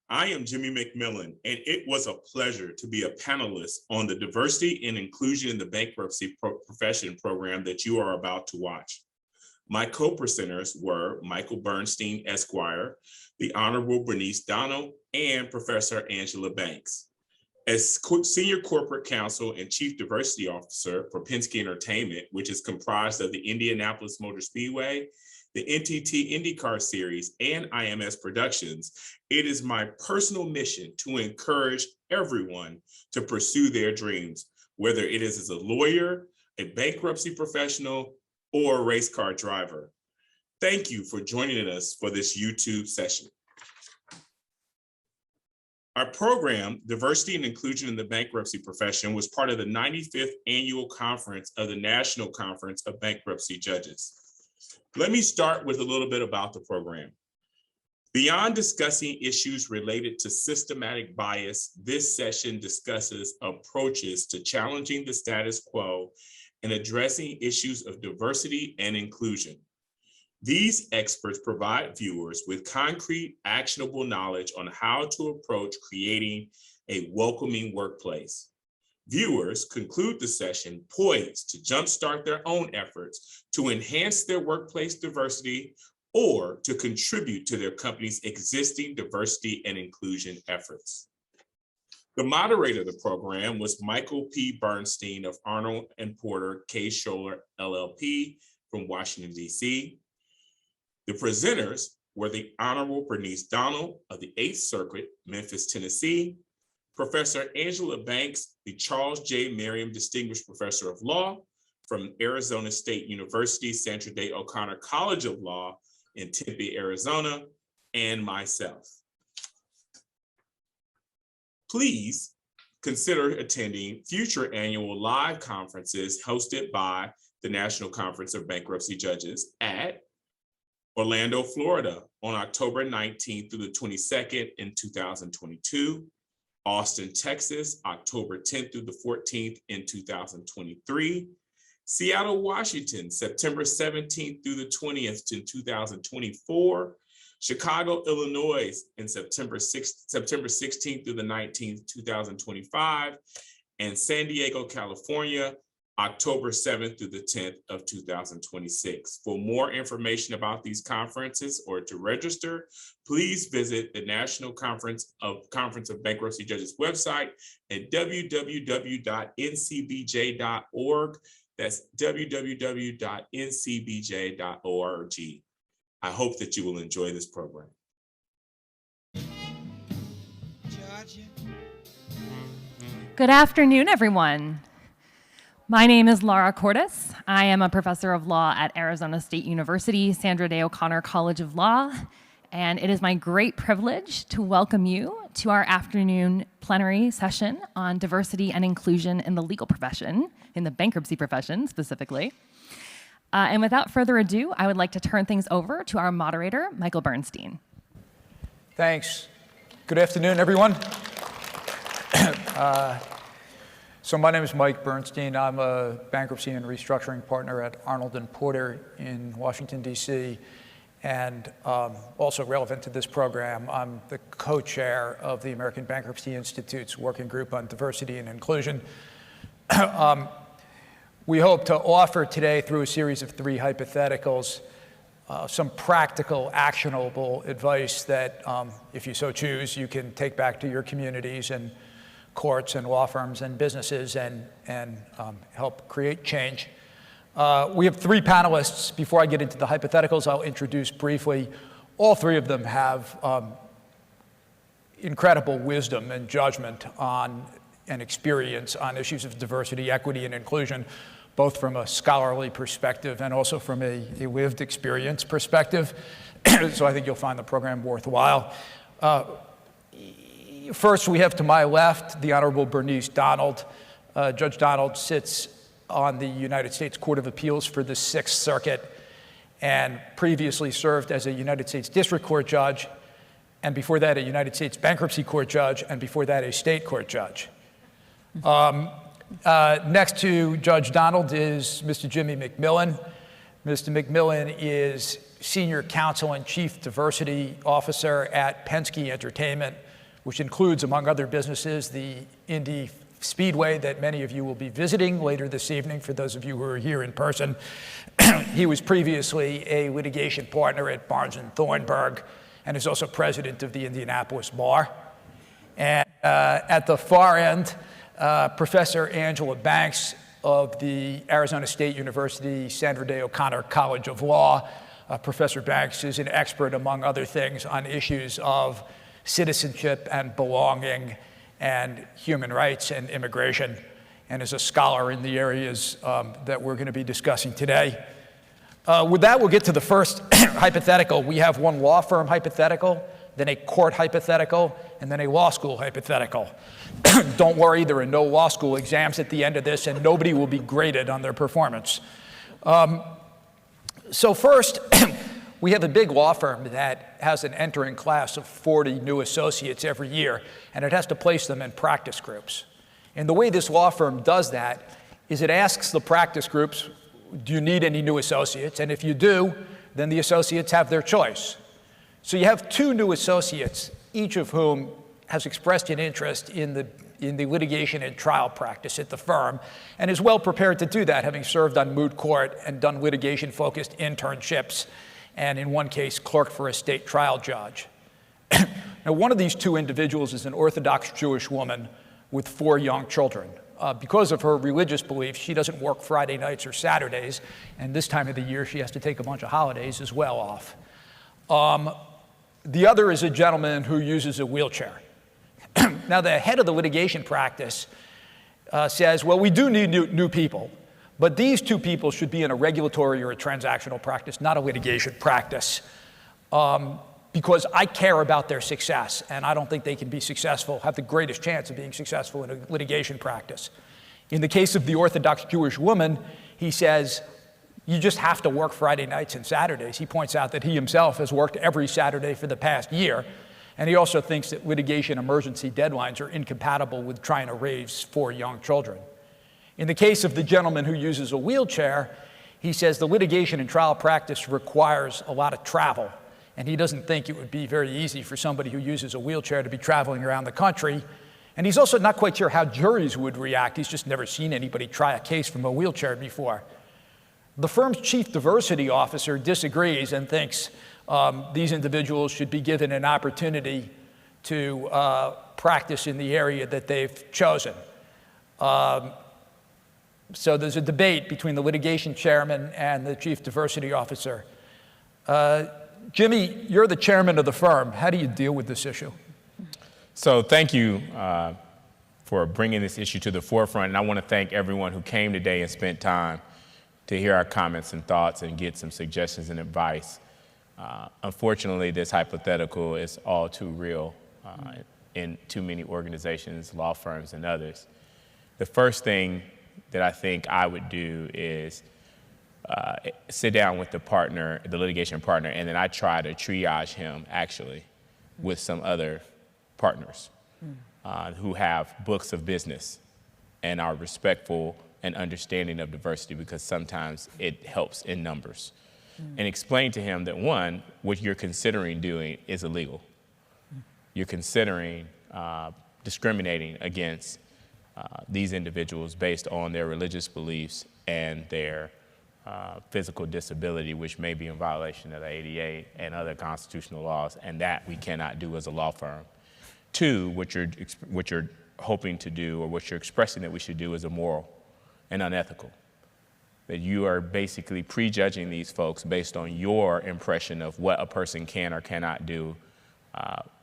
I am Jimmy McMillan, and it was a pleasure to be a panelist on the Diversity and Inclusion in the Bankruptcy Profession program that you are about to watch. My co-presenters were Michael Bernstein, Esquire, the Honorable Bernice Donald, and Professor Angela Banks. As Senior Corporate Counsel and Chief Diversity Officer for Penske Entertainment, which is comprised of the Indianapolis Motor Speedway, the NTT IndyCar Series, and IMS Productions, it is my personal mission to encourage everyone to pursue their dreams, whether it is as a lawyer, a bankruptcy professional, or a race car driver. Thank you for joining us for this YouTube session. Our program, Diversity and Inclusion in the Bankruptcy Profession, was part of the 95th Annual Conference of the National Conference of Bankruptcy Judges. Let me start with a little bit about the program. Beyond discussing issues related to systematic bias, this session discusses approaches to challenging the status quo and addressing issues of diversity and inclusion. These experts provide viewers with concrete, actionable knowledge on how to approach creating a welcoming workplace. Viewers conclude the session poised to jumpstart their own efforts to enhance their workplace diversity or to contribute to their company's existing diversity and inclusion efforts. The moderator of the program was Michael P. Bernstein of Arnold and Porter K. Scholler LLP from Washington, D.C. The presenters were the Honorable Bernice Donald of the 8th Circuit, Memphis, Tennessee, Professor Angela Banks, the Charles J. Merriam Distinguished Professor of Law from Arizona State University, Sandra Day O'Connor College of Law in Tempe, Arizona, and myself. Please consider attending future annual live conferences hosted by the National Conference of Bankruptcy Judges at Orlando, Florida on October 19th through the 22nd in 2022, Austin, Texas, October 10th through the 14th in 2023, Seattle, Washington, September 17th through the 20th in 2024, Chicago, Illinois, in September 16th through the 19th, 2025, and San Diego, California, October 7th through the 10th of 2026. For more information about these conferences or to register, please visit the National Conference of Bankruptcy Judges website at www.ncbj.org. That's www.ncbj.org. I hope that you will enjoy this program. Good afternoon, everyone. My name is Laura Cordes. I am a professor of law at Arizona State University, Sandra Day O'Connor College of Law, and it is my great privilege to welcome you to our afternoon plenary session on diversity and inclusion in the legal profession, in the bankruptcy profession specifically. And without further ado, I would like to turn things over to our moderator, Michael Bernstein. Thanks. Good afternoon, everyone. So my name is Mike Bernstein. I'm a bankruptcy and restructuring partner at Arnold and Porter in Washington, D.C. And also relevant to this program, I'm the co-chair of the American Bankruptcy Institute's Working Group on Diversity and Inclusion. We hope to offer today, through a series of 3 hypotheticals, some practical, actionable advice that, if you so choose, you can take back to your communities and courts and law firms and businesses and help create change. We have 3 panelists. Before I get into the hypotheticals, I'll introduce briefly. All 3 of them have incredible wisdom and judgment on and experience on issues of diversity, equity, and inclusion, both from a scholarly perspective and also from a lived experience perspective. So I think you'll find the program worthwhile. First, we have to my left the Honorable Bernice Donald. Judge Donald sits on the United States Court of Appeals for the 6th Circuit and previously served as a United States District Court judge, and before that a United States Bankruptcy Court judge, and before that a state court judge. Next to Judge Donald is Mr. Jimmy McMillan. Mr. McMillan is Senior Counsel and Chief Diversity Officer at Penske Entertainment, which includes, among other businesses, the Indy Speedway that many of you will be visiting later this evening, for those of you who are here in person. He was previously a litigation partner at Barnes & Thornburg and is also president of the Indianapolis Bar. And at the far end, Professor Angela Banks of the Arizona State University Sandra Day O'Connor College of Law. Professor Banks is an expert, among other things, on issues of citizenship and belonging and human rights and immigration, and is a scholar in the areas that we're going to be discussing today. With that, we'll get to the first hypothetical. We have one law firm hypothetical, then a court hypothetical, and then a law school hypothetical. Don't worry, there are no law school exams at the end of this, and nobody will be graded on their performance. So first, we have a big law firm that has an entering class of 40 new associates every year, and it has to place them in practice groups. And the way this law firm does that is it asks the practice groups, do you need any new associates? And if you do, then the associates have their choice. So you have 2 new associates, each of whom has expressed an interest in the litigation and trial practice at the firm, and is well prepared to do that, having served on moot court and done litigation-focused internships, and in one case, clerked for a state trial judge. Now, one of these 2 individuals is an Orthodox Jewish woman with 4 young children. Because of her religious beliefs, she doesn't work Friday nights or Saturdays, and this time of the year she has to take a bunch of holidays as well off. The other is a gentleman who uses a wheelchair. Now, the head of the litigation practice says, well, we do need new people, but these 2 people should be in a regulatory or a transactional practice, not a litigation practice, because I care about their success, and I don't think they can be successful, have the greatest chance of being successful in a litigation practice. In the case of the Orthodox Jewish woman, he says, you just have to work Friday nights and Saturdays. He points out that he himself has worked every Saturday for the past year, and he also thinks that litigation emergency deadlines are incompatible with trying to raise 4 young children. In the case of the gentleman who uses a wheelchair, he says the litigation and trial practice requires a lot of travel, and he doesn't think it would be very easy for somebody who uses a wheelchair to be traveling around the country. And he's also not quite sure how juries would react. He's just never seen anybody try a case from a wheelchair before. The firm's chief diversity officer disagrees and thinks these individuals should be given an opportunity to practice in the area that they've chosen. So there's a debate between the litigation chairman and the chief diversity officer. Jimmy, you're the chairman of the firm. How do you deal with this issue? So thank you for bringing this issue to the forefront. And I want to thank everyone who came today and spent time to hear our comments and thoughts and get some suggestions and advice. Unfortunately, this hypothetical is all too real in too many organizations, law firms, and others. The first thing that I think I would do is sit down with the partner, the litigation partner, and then I try to triage him actually with some other partners who have books of business and are respectful and understanding of diversity, because sometimes it helps in numbers. And explain to him that, one, what you're considering doing is illegal. You're considering discriminating against these individuals based on their religious beliefs and their physical disability, which may be in violation of the ADA and other constitutional laws, and that we cannot do as a law firm. Two, what you're hoping to do, or what you're expressing that we should do, is immoral and unethical. That you are basically prejudging these folks based on your impression of what a person can or cannot do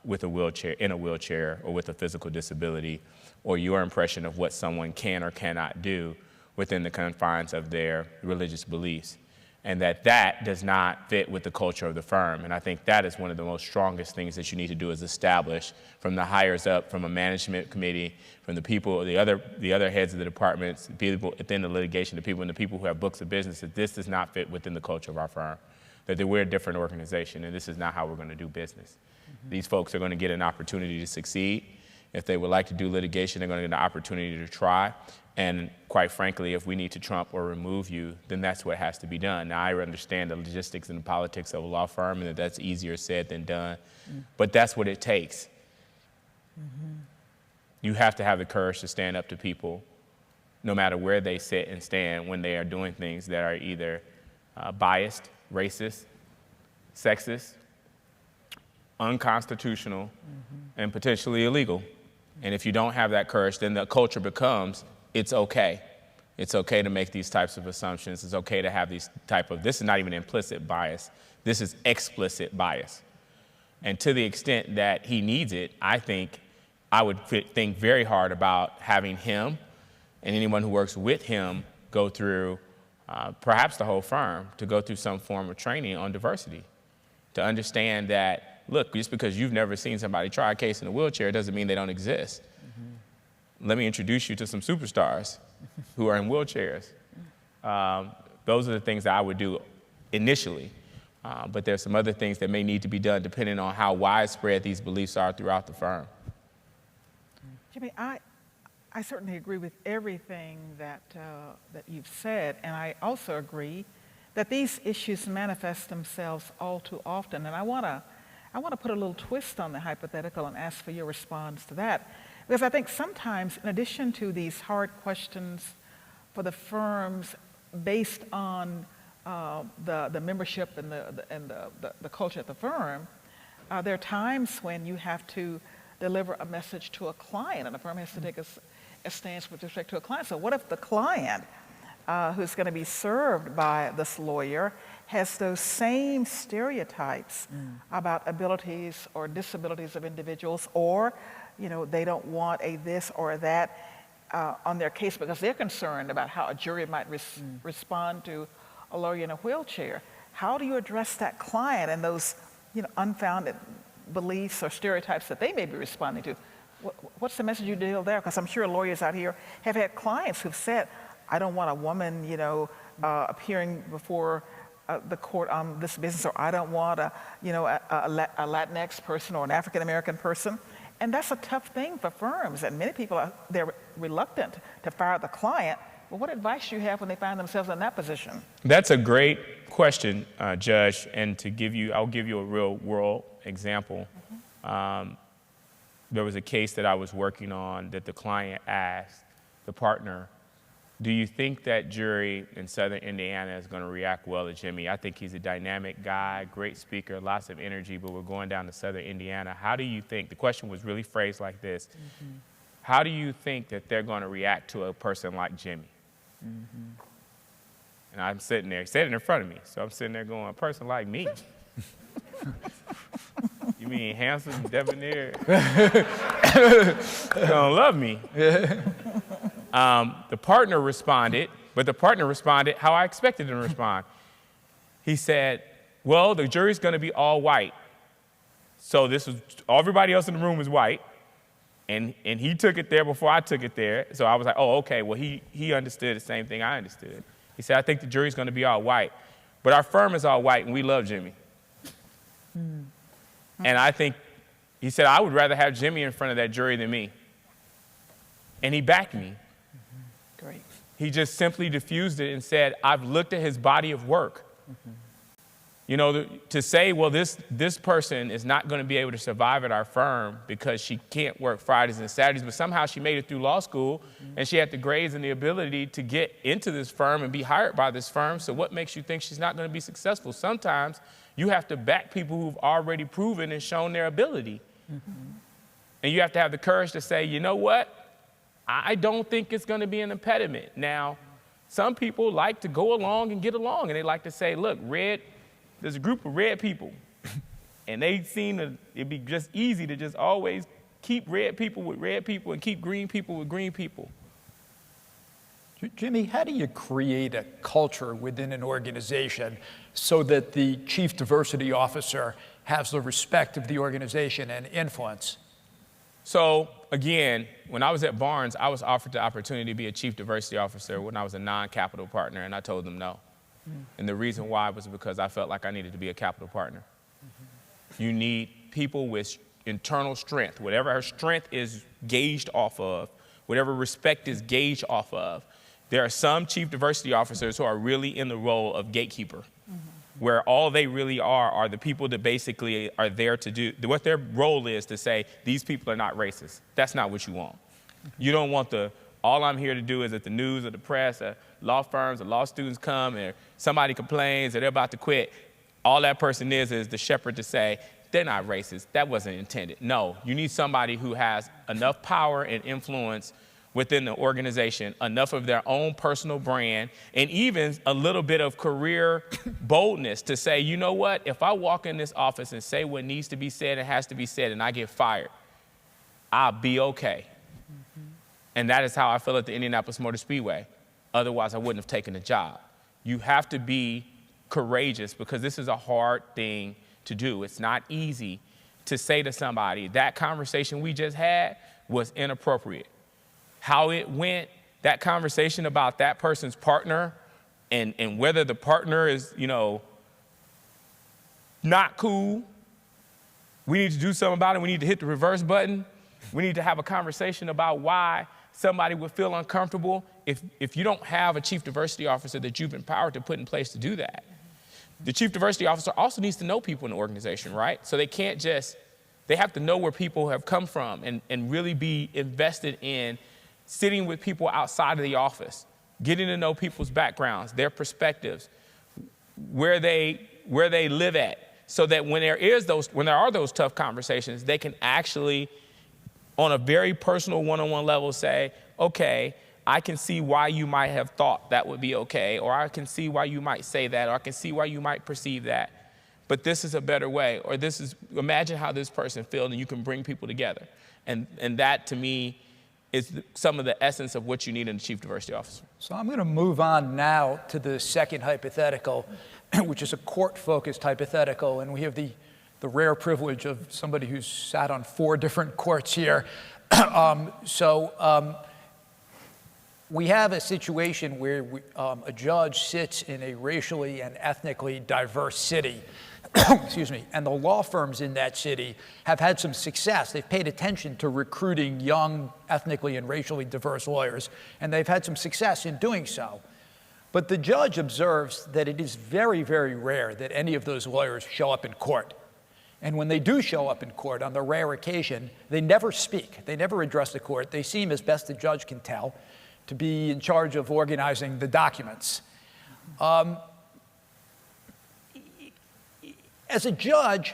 with a wheelchair, in a wheelchair, or with a physical disability, or your impression of what someone can or cannot do within the confines of their religious beliefs, and that does not fit with the culture of the firm. And I think that is one of the most strongest things that you need to do, is establish from the hires up, from a management committee, from the people, the other heads of the departments, people within the litigation, the people who have books of business, that this does not fit within the culture of our firm, that we're a different organization, and this is not how we're going to do business. Mm-hmm. These folks are going to get an opportunity to succeed. If they would like to do litigation, they're going to get an opportunity to try. And quite frankly, if we need to trump or remove you, then that's what has to be done. Now, I understand the logistics and the politics of a law firm, and that's easier said than done, but that's what it takes. You have to have the courage to stand up to people, no matter where they sit and stand, when they are doing things that are either biased, racist, sexist, unconstitutional, and potentially illegal. And if you don't have that courage, then the culture becomes, it's okay. It's okay to make these types of assumptions. It's okay to have these this is not even implicit bias. This is explicit bias. And to the extent that he needs it, I think I would think very hard about having him and anyone who works with him go through, perhaps the whole firm, to go through some form of training on diversity, to understand that, look, just because you've never seen somebody try a case in a wheelchair doesn't mean they don't exist. Let me introduce you to some superstars who are in wheelchairs. Those are the things that I would do initially. But there's some other things that may need to be done depending on how widespread these beliefs are throughout the firm. Jimmy, I certainly agree with everything that you've said, and I also agree that these issues manifest themselves all too often. And I want to put a little twist on the hypothetical and ask for your response to that, because I think sometimes, in addition to these hard questions for the firms based on the membership and the culture at the firm, there are times when you have to deliver a message to a client, and the firm has to take a stance with respect to a client. So what if the client who's going to be served by this lawyer has those same stereotypes about abilities or disabilities of individuals, or they don't want a this or that on their case because they're concerned about how a jury might respond to a lawyer in a wheelchair? How do you address that client and those unfounded beliefs or stereotypes that they may be responding to? What's the message you deal there? Because I'm sure lawyers out here have had clients who've said, I don't want a woman, appearing before the court on this business, or I don't want a Latinx person or an African American person. And that's a tough thing for firms, and many people they're reluctant to fire the client. But what advice do you have when they find themselves in that position? That's a great question, Judge. And I'll give you a real world example. There was a case that I was working on that the client asked the partner, do you think that jury in Southern Indiana is going to react well to Jimmy? I think he's a dynamic guy, great speaker, lots of energy, but we're going down to Southern Indiana. How do you think, the question was really phrased like this, how do you think that they're going to react to a person like Jimmy? And I'm sitting there, he said it in front of me, so I'm sitting there going, a person like me? You mean handsome, debonair? You don't love me. The partner responded, but the partner responded how I expected him to respond. He said, well, the jury's going to be all white. So everybody else in the room is white, and he took it there before I took it there. So I was like, oh, okay, well, he understood the same thing I understood. He said, I think the jury's going to be all white, but our firm is all white, and we love Jimmy. And I think, he said, I would rather have Jimmy in front of that jury than me. And he backed me. Great. He just simply diffused it and said, I've looked at his body of work. To say, well, this person is not going to be able to survive at our firm because she can't work Fridays and Saturdays, but somehow she made it through law school and she had the grades and the ability to get into this firm and be hired by this firm. So what makes you think she's not going to be successful? Sometimes you have to back people who've already proven and shown their ability. And you have to have the courage to say, you know what? I don't think it's going to be an impediment. Now, some people like to go along and get along, and they like to say, look, there's a group of red people, and they seem it'd be just easy to just always keep red people with red people and keep green people with green people. Jimmy, how do you create a culture within an organization so that the chief diversity officer has the respect of the organization and influence? So again, when I was at Barnes, I was offered the opportunity to be a chief diversity officer when I was a non-capital partner, and I told them no. And the reason why was because I felt like I needed to be a capital partner. You need people with internal strength, whatever her strength is gauged off of, whatever respect is gauged off of. There are some chief diversity officers who are really in the role of gatekeeper. where all they really are the people that basically are there to do, what their role is to say, these people are not racist. That's not what you want. You don't want all I'm here to do is that the news or the press or law firms or law students come and somebody complains or they're about to quit. All that person is the shepherd to say, they're not racist. That wasn't intended. No, you need somebody who has enough power and influence within the organization, enough of their own personal brand, and even a little bit of career boldness to say, you know what, if I walk in this office and say what needs to be said and has to be said and I get fired, I'll be okay. And that is how I feel at the Indianapolis Motor Speedway. Otherwise, I wouldn't have taken the job. You have to be courageous because this is a hard thing to do. It's not easy to say to somebody, that conversation we just had was inappropriate. How it went, that conversation about that person's partner and whether the partner is, not cool, we need to do something about it. We need to hit the reverse button. We need to have a conversation about why somebody would feel uncomfortable if you don't have a chief diversity officer that you've empowered to put in place to do that. The chief diversity officer also needs to know people in the organization, right? So they can't they have to know where people have come from and really be invested in sitting with people outside of the office, getting to know people's backgrounds, their perspectives, where they live at, so that when there are those tough conversations, they can actually, on a very personal one-on-one level, say, okay, I can see why you might have thought that would be okay, or I can see why you might say that, or I can see why you might perceive that, but this is a better way, or imagine how this person feels, and you can bring people together. And that, to me, is some of the essence of what you need in a chief diversity officer. So I'm going to move on now to the second hypothetical, which is a court-focused hypothetical, and we have the rare privilege of somebody who's sat on 4 different courts here. We have a situation where a judge sits in a racially and ethnically diverse city, excuse me, and the law firms in that city have had some success. They've paid attention to recruiting young, ethnically and racially diverse lawyers, and they've had some success in doing so. But the judge observes that it is very, very rare that any of those lawyers show up in court. And when they do show up in court, on the rare occasion, they never speak. They never address the court. They seem, as best the judge can tell, to be in charge of organizing the documents. As a judge,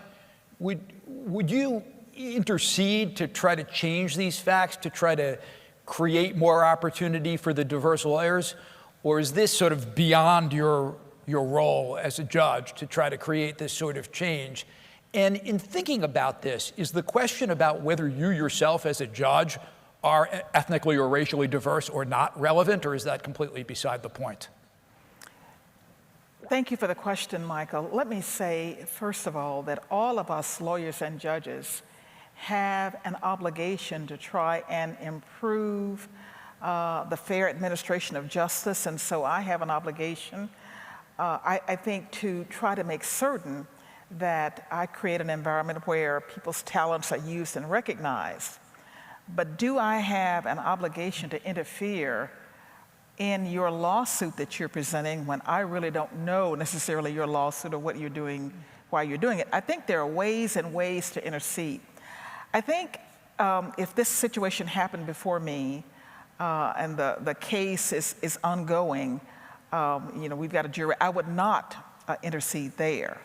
would you intercede to try to change these facts, to try to create more opportunity for the diverse lawyers? Or is this sort of beyond your role as a judge to try to create this sort of change? And in thinking about this, is the question about whether you yourself as a judge are ethnically or racially diverse or not relevant, or is that completely beside the point? Thank you for the question, Michael. Let me say, first of all, that all of us lawyers and judges have an obligation to try and improve the fair administration of justice, and so I have an obligation, I think, to try to make certain that I create an environment where people's talents are used and recognized. But do I have an obligation to interfere in your lawsuit that you're presenting when I really don't know necessarily your lawsuit or what you're doing, why you're doing it? I think there are ways and ways to intercede. I think if this situation happened before me and the case is ongoing, we've got a jury, I would not intercede there,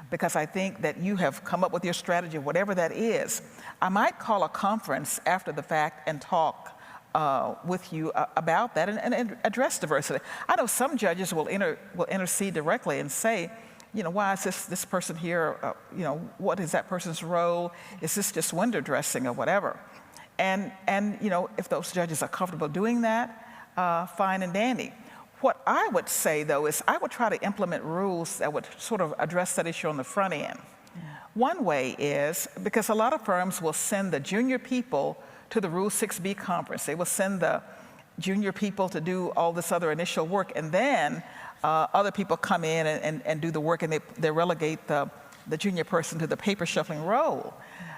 because I think that you have come up with your strategy, whatever that is. I might call a conference after the fact and talk with you about that and address diversity. I know some judges will intercede directly and say, why is this person here? What is that person's role? Is this just window dressing or whatever? And if those judges are comfortable doing that, fine and dandy. What I would say, though, is I would try to implement rules that would sort of address that issue on the front end. One way is, because a lot of firms will send the junior people to the Rule 6B conference. They will send the junior people to do all this other initial work, and then other people come in and do the work, and they relegate the junior person to the paper shuffling role.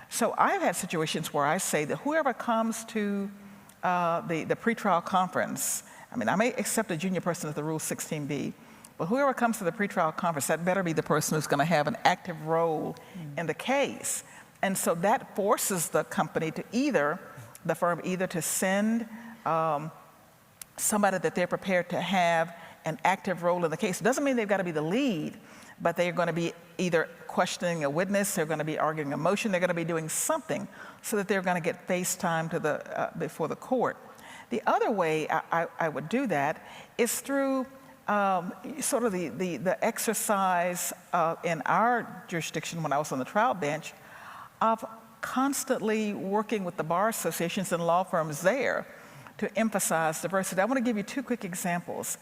So I've had situations where I say that whoever comes to the pretrial conference, I may accept a junior person at the Rule 16B, But whoever comes to the pretrial conference, that better be the person who's going to have an active role in the case. And so that forces the company to the firm either to send somebody that they're prepared to have an active role in the case. It doesn't mean they've got to be the lead, but they're going to be either questioning a witness, they're going to be arguing a motion, they're going to be doing something so that they're going to get face time to before the court. The other way I would do that is through sort of the exercise in our jurisdiction when I was on the trial bench of constantly working with the bar associations and law firms there to emphasize diversity. I want to give you two quick examples.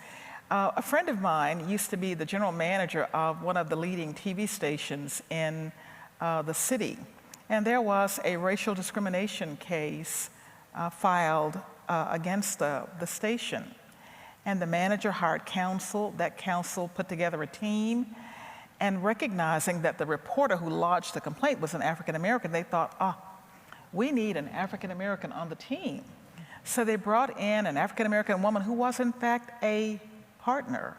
A friend of mine used to be the general manager of one of the leading TV stations in the city, and there was a racial discrimination case filed against the station. And the manager hired counsel. That counsel put together a team, and recognizing that the reporter who lodged the complaint was an African American, they thought, we need an African American on the team. So they brought in an African American woman who was in fact a partner.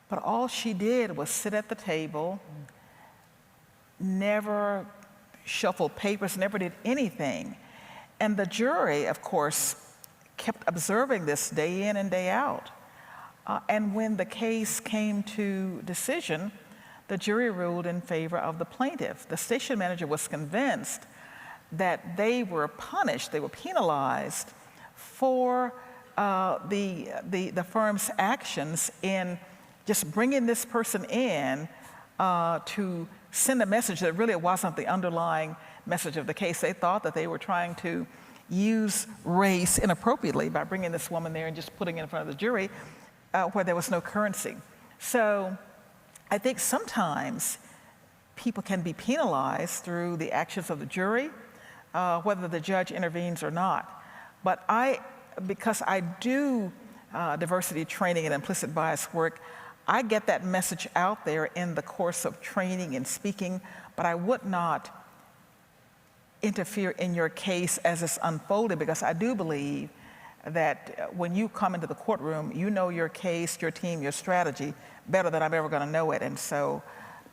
But all she did was sit at the table, never shuffled papers, never did anything. And the jury, of course, kept observing this day in and day out. And when the case came to decision, the jury ruled in favor of the plaintiff. The station manager was convinced that they were punished, they were penalized for the firm's actions in just bringing this person in to send a message that really wasn't the underlying message of the case. They thought that they were trying to use race inappropriately by bringing this woman there and just putting it in front of the jury where there was no currency. So I think sometimes people can be penalized through the actions of the jury, whether the judge intervenes or not. But because I do diversity training and implicit bias work, I get that message out there in the course of training and speaking, but I would not interfere in your case as it's unfolded, because I do believe that when you come into the courtroom, you know your case, your team, your strategy better than I'm ever going to know it, and so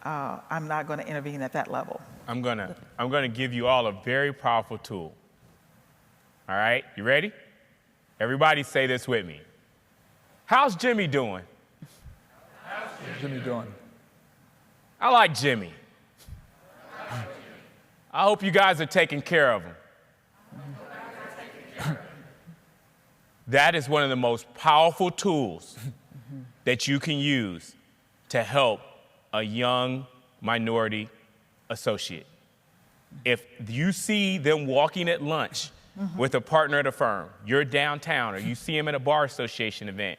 I'm not going to intervene at that level. I'm gonna give you all a very powerful tool. All right, you ready? Everybody say this with me. How's Jimmy doing? How's Jimmy doing? I like Jimmy. I hope you guys are taking care of him. That is one of the most powerful tools that you can use to help a young minority associate. If you see them walking at lunch with a partner at a firm, you're downtown, or you see them at a bar association event,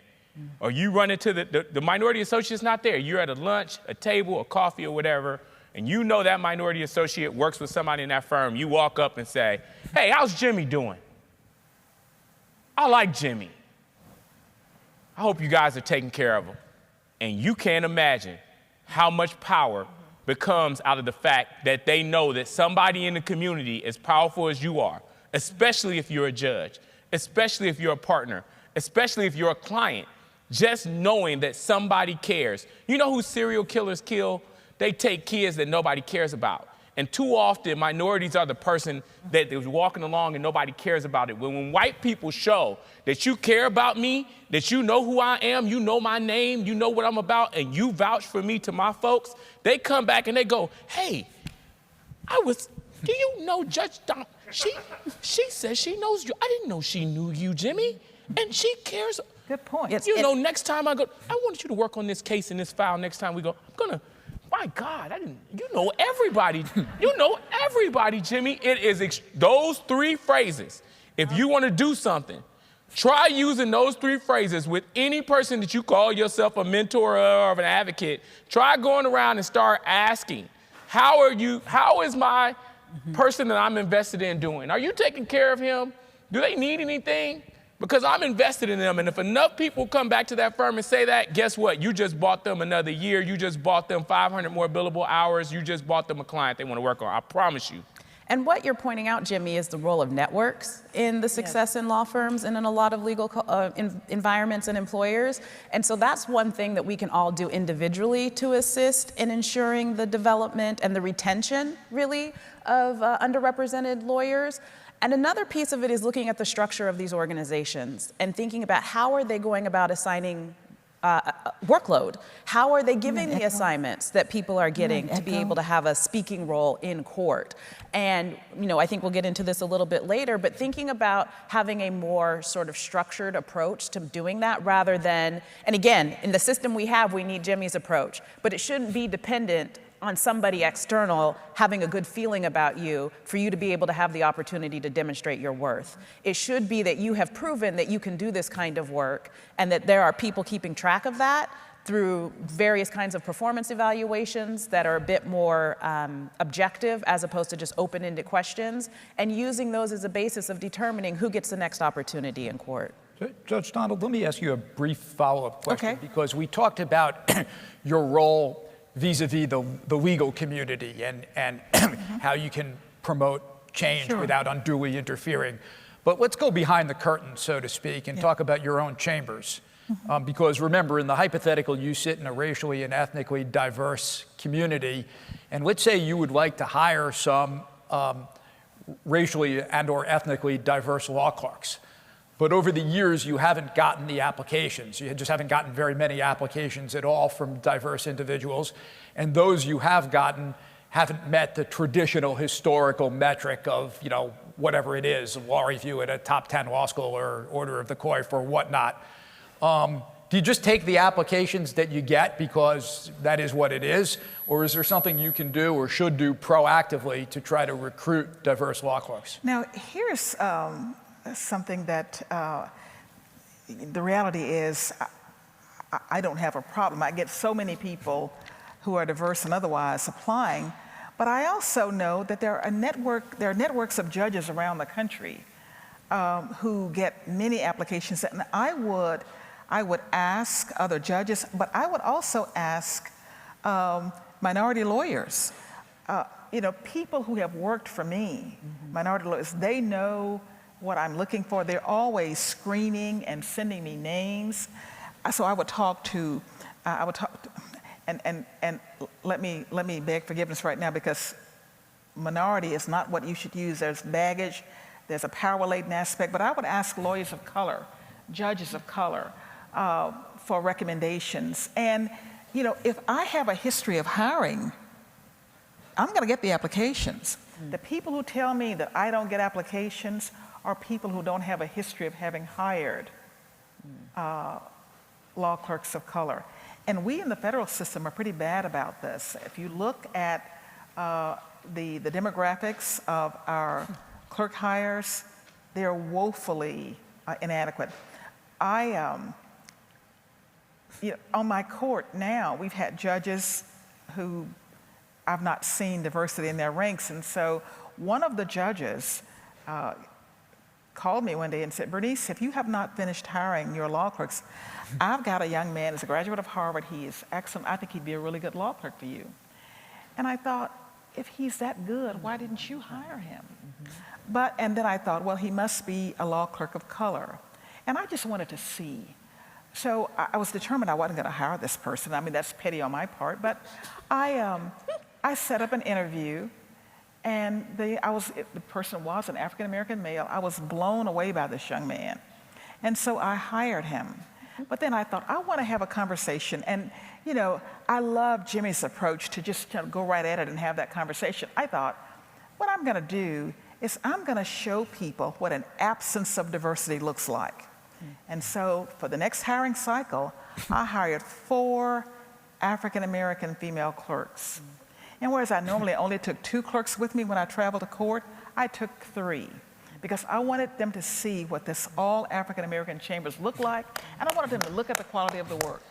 or you run into the minority associate's not there, you're at a lunch, a table, a coffee, or whatever, and you know that minority associate works with somebody in that firm, you walk up and say, hey, how's Jimmy doing? I like Jimmy. I hope you guys are taking care of him. And you can't imagine how much power becomes out of the fact that they know that somebody in the community, as powerful as you are, especially if you're a judge, especially if you're a partner, especially if you're a client, just knowing that somebody cares. You know who serial killers kill? They take kids that nobody cares about. And too often, minorities are the person that is walking along and nobody cares about it. When white people show that you care about me, that you know who I am, you know my name, you know what I'm about, and you vouch for me to my folks, they come back and they go, hey, do you know Judge Dom? She says she knows you. I didn't know she knew you, Jimmy. And she cares. Good point. Next time I go, I want you to work on this case and this file next time we go. My God, you know everybody. You know everybody, Jimmy. It is those three phrases. If you want to do something, try using those three phrases with any person that you call yourself a mentor or an advocate. Try going around and start asking, how is my person that I'm invested in doing? Are you taking care of him? Do they need anything? Because I'm invested in them, and if enough people come back to that firm and say that, guess what? You just bought them another year. You just bought them 500 more billable hours. You just bought them a client they want to work on. I promise you. And what you're pointing out, Jimmy, is the role of networks in the success in law firms and in a lot of legal environments and employers. And so that's one thing that we can all do individually to assist in ensuring the development and the retention, really, of underrepresented lawyers. And another piece of it is looking at the structure of these organizations and thinking about how are they going about assigning workload? How are they giving the assignments that people are getting to be able to have a speaking role in court? And, you know, I think we'll get into this a little bit later, but thinking about having a more sort of structured approach to doing that rather than, and again, in the system we have, we need Jimmy's approach, but it shouldn't be dependent on somebody external having a good feeling about you for you to be able to have the opportunity to demonstrate your worth. It should be that you have proven that you can do this kind of work and that there are people keeping track of that through various kinds of performance evaluations that are a bit more objective as opposed to just open-ended questions, and using those as a basis of determining who gets the next opportunity in court. Judge Donald, let me ask you a brief follow-up question, because we talked about your role vis-a-vis the legal community and how you can promote change without unduly interfering. But let's go behind the curtain, so to speak, and talk about your own chambers. Because remember, in the hypothetical, you sit in a racially and ethnically diverse community, and let's say you would like to hire some racially and or ethnically diverse law clerks. But over the years, you haven't gotten the applications. You just haven't gotten very many applications at all from diverse individuals. And those you have gotten haven't met the traditional historical metric of, you know, whatever it is, law review at a top 10 law school or order of the coif or whatnot. Do you just take the applications that you get because that is what it is? Or is there something you can do or should do proactively to try to recruit diverse law clerks? Now, here's something that the reality is I don't have a problem. I get so many people who are diverse and otherwise applying, but I also know that there are networks of judges around the country who get many applications, and I would ask other judges, but I would also ask minority lawyers, you know, people who have worked for me, minority lawyers. They know what I'm looking for. They're always screening and sending me names. So I would talk to, and let me beg forgiveness right now, because minority is not what you should use. There's baggage, there's a power-laden aspect, but I would ask lawyers of color, judges of color, for recommendations. And, you know, if I have a history of hiring, I'm gonna get the applications. The people who tell me that I don't get applications are people who don't have a history of having hired law clerks of color. And we in the federal system are pretty bad about this. If you look at the demographics of our clerk hires, they're woefully inadequate. You know, on my court now, we've had judges who I've not seen diversity in their ranks, and so one of the judges called me one day and said, "Bernice, if you have not finished hiring your law clerks, I've got a young man, he's a graduate of Harvard, he is excellent, I think he'd be a really good law clerk for you." And I thought, if he's that good, why didn't you hire him? And then I thought, well, he must be a law clerk of color. And I just wanted to see. So I was determined I wasn't gonna hire this person. I mean, that's petty on my part, but I set up an interview, and the person was an African-American male. I was blown away by this young man. And so I hired him. But then I thought, I want to have a conversation. And, you know, I love Jimmy's approach to just go right at it and have that conversation. I thought, what I'm going to do is I'm going to show people what an absence of diversity looks like. And so for the next hiring cycle, I hired 4 African-American female clerks. And whereas I normally only took 2 clerks with me when I traveled to court, I took 3. Because I wanted them to see what this all African-American chambers look like, and I wanted them to look at the quality of the work.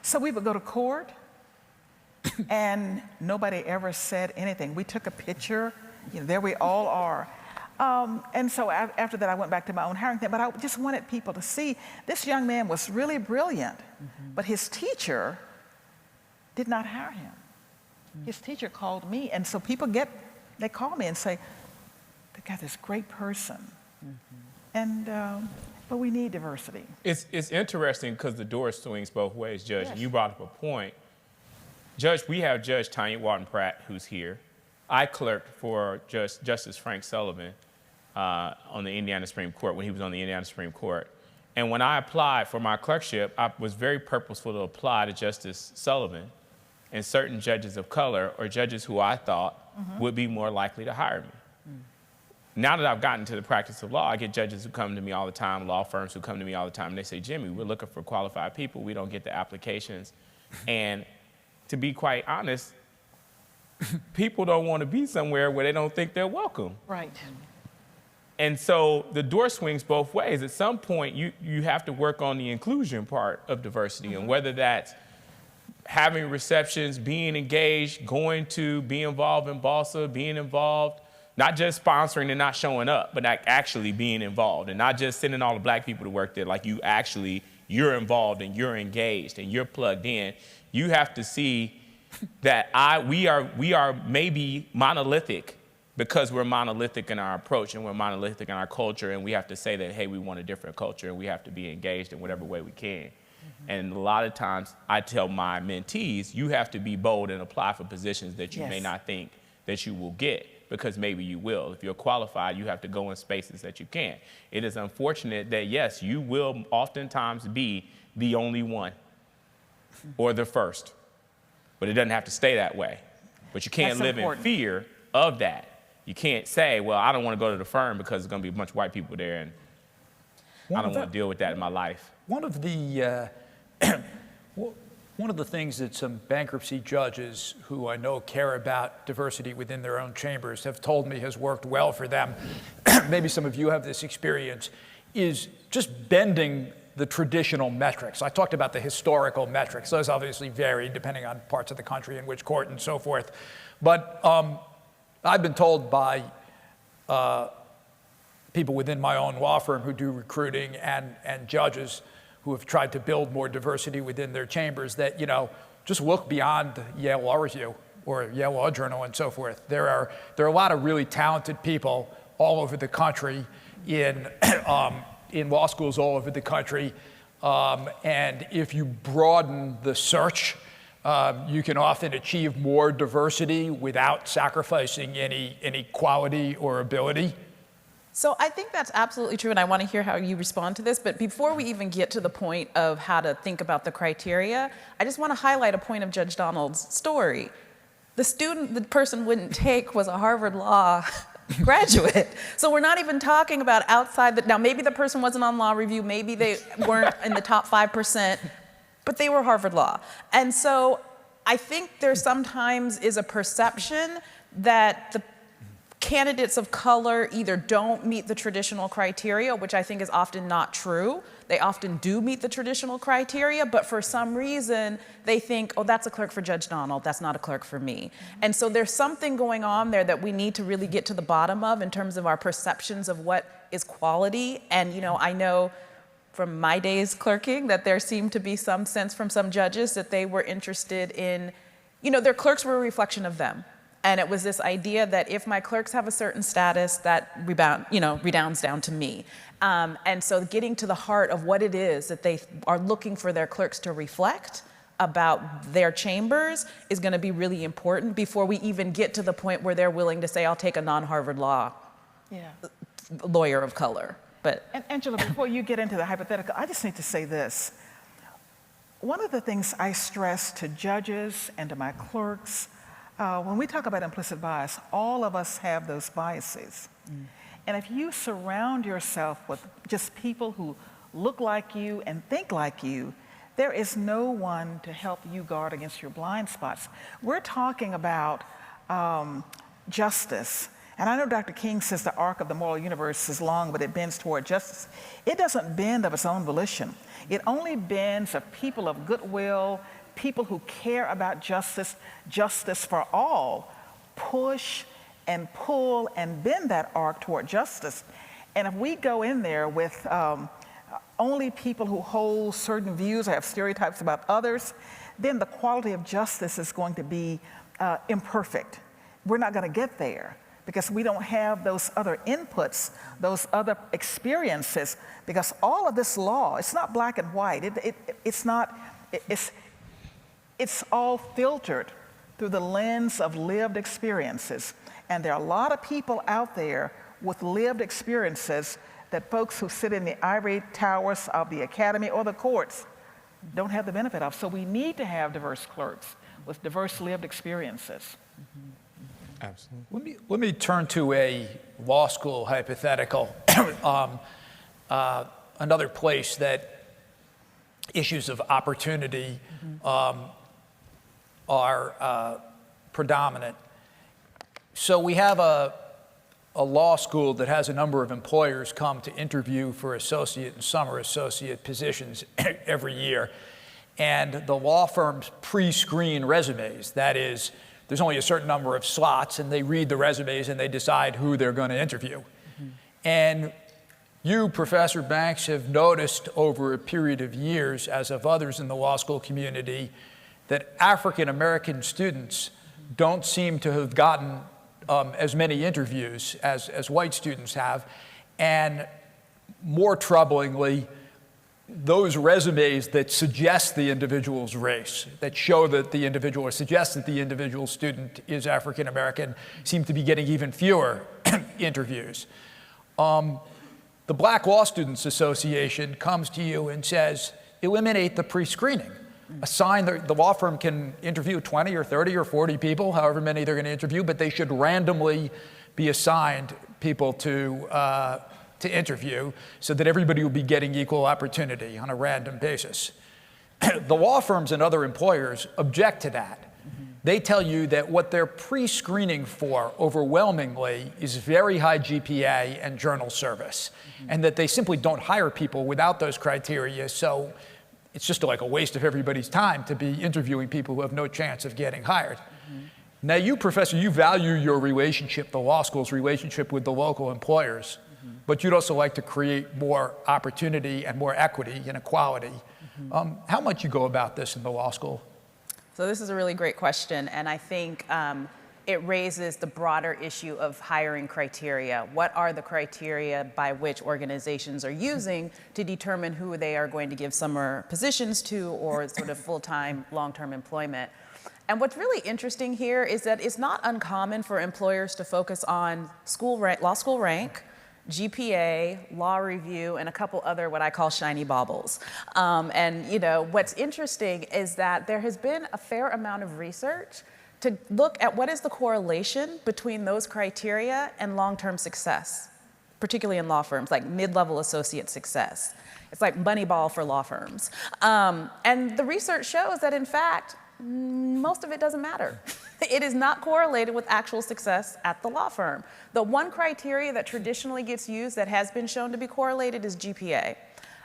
So we would go to court, and nobody ever said anything. We took a picture, you know, there we all are. And so after that, I went back to my own hiring thing, but I just wanted people to see this young man was really brilliant, but his teacher did not hire him. His teacher called me, and so people get they call me and say, they got this great person. But we need diversity. It's interesting because the door swings both ways, Judge. Yes. And you brought up a point. Judge, we have Judge Tanya Walton-Pratt, who's here. I clerked for Justice Frank Sullivan on the Indiana Supreme Court when he was on the Indiana Supreme Court. And when I applied for my clerkship, I was very purposeful to apply to Justice Sullivan and certain judges of color or judges who I thought would be more likely to hire me. Now that I've gotten to the practice of law, I get judges who come to me all the time, law firms who come to me all the time, and they say, Jimmy, we're looking for qualified people. We don't get the applications. And to be quite honest, people don't want to be somewhere where they don't think they're welcome. Right. And so the door swings both ways. At some point, you have to work on the inclusion part of diversity, and whether that's having receptions, being engaged, going to be involved in BALSA, being involved, not just sponsoring and not showing up, but actually being involved, and not just sending all the black people to work there. Like you're involved and you're engaged and you're plugged in. You have to see that we are maybe monolithic because we're monolithic in our approach and we're monolithic in our culture, and we have to say that, hey, we want a different culture and we have to be engaged in whatever way we can. And a lot of times I tell my mentees, you have to be bold and apply for positions that you may not think that you will get, because maybe you will. If you're qualified, you have to go in spaces that you can't. It is unfortunate that, yes, you will oftentimes be the only one or the first, but it doesn't have to stay that way. But you can't live in fear of that. You can't say, well, I don't want to go to the firm because there's going to be a bunch of white people there, and I don't want to deal with that in my life. One of the things that some bankruptcy judges who I know care about diversity within their own chambers have told me has worked well for them, maybe some of you have this experience, is just bending the traditional metrics. I talked about the historical metrics. Those obviously vary depending on parts of the country and which court and so forth. But I've been told by people within my own law firm who do recruiting and judges who have tried to build more diversity within their chambers that, just look beyond Yale Law Review or Yale Law Journal and so forth. There are a lot of really talented people all over the country in law schools all over the country. And if you broaden the search, you can often achieve more diversity without sacrificing any quality or ability. So I think that's absolutely true, and I want to hear how you respond to this. But before we even get to the point of how to think about the criteria, I just want to highlight a point of Judge Donald's story. The person wouldn't take was a Harvard Law graduate. So we're not even talking about outside now maybe the person wasn't on law review, maybe they weren't in the top 5%, but they were Harvard Law. And so I think there sometimes is a perception that the candidates of color either don't meet the traditional criteria, which I think is often not true. They often do meet the traditional criteria, but for some reason they think, oh, that's a clerk for Judge Donald, that's not a clerk for me. And so there's something going on there that we need to really get to the bottom of in terms of our perceptions of what is quality. And I know from my days clerking that there seemed to be some sense from some judges that they were interested in, their clerks were a reflection of them. And it was this idea that if my clerks have a certain status, that redounds down to me. And so getting to the heart of what it is that they are looking for their clerks to reflect about their chambers is going to be really important before we even get to the point where they're willing to say, I'll take a non-Harvard Law lawyer of color. But and Angela, before you get into the hypothetical, I just need to say this. One of the things I stress to judges and to my clerks, when we talk about implicit bias, all of us have those biases. And if you surround yourself with just people who look like you and think like you, there is no one to help you guard against your blind spots. We're talking about justice. And I know Dr. King says the arc of the moral universe is long, but it bends toward justice. It doesn't bend of its own volition. It only bends of people of goodwill, people who care about justice for all, push and pull and bend that arc toward justice. And if we go in there with only people who hold certain views or have stereotypes about others, then the quality of justice is going to be imperfect. We're not going to get there. because we don't have those other inputs, those other experiences, because all of this law, it's not black and white. It's all filtered through the lens of lived experiences. And there are a lot of people out there with lived experiences that folks who sit in the ivory towers of the academy or the courts don't have the benefit of. So we need to have diverse clerks with diverse lived experiences. Absolutely. Let me turn to a law school hypothetical. Another place that issues of opportunity are predominant. So we have a law school that has a number of employers come to interview for associate and summer associate positions every year. And the law firms pre-screen resumes. That is, there's only a certain number of slots, and they read the resumes and they decide who they're going to interview. And you, Professor Banks, have noticed over a period of years, as have others in the law school community, that African American students don't seem to have gotten as many interviews as white students have. And more troublingly, those resumes that suggest the individual's race, that show that the individual or suggest that the individual student is African American, seem to be getting even fewer interviews. The Black Law Students Association comes to you and says, eliminate the pre-screening. Assign the law firm can interview 20 or 30 or 40 people, however many they're going to interview, but they should randomly be assigned people to interview so that everybody will be getting equal opportunity on a random basis. The law firms and other employers object to that. They tell you that what they're pre-screening for overwhelmingly is very high GPA and journal service, and that they simply don't hire people without those criteria, so it's just like a waste of everybody's time to be interviewing people who have no chance of getting hired. Now you, Professor, you value your relationship, the law school's relationship with the local employers, but you'd also like to create more opportunity and more equity and equality. How might you go about this in the law school? So this is a really great question, and I think it raises the broader issue of hiring criteria. What are the criteria by which organizations are using to determine who they are going to give summer positions to or sort of full-time, long-term employment? And what's really interesting here is that it's not uncommon for employers to focus on law school rank, GPA, law review, and a couple other what I call shiny baubles. And what's interesting is that there has been a fair amount of research to look at what is the correlation between those criteria and long-term success, particularly in law firms, like mid-level associate success. It's like Moneyball for law firms. And the research shows that, in fact, most of it doesn't matter. It is not correlated with actual success at the law firm. The one criteria that traditionally gets used that has been shown to be correlated is GPA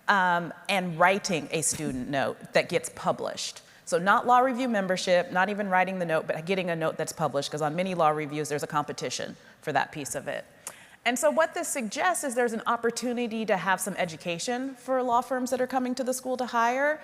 and writing a student note that gets published. So not law review membership, not even writing the note, but getting a note that's published, because on many law reviews, there's a competition for that piece of it. And so what this suggests is there's an opportunity to have some education for law firms that are coming to the school to hire,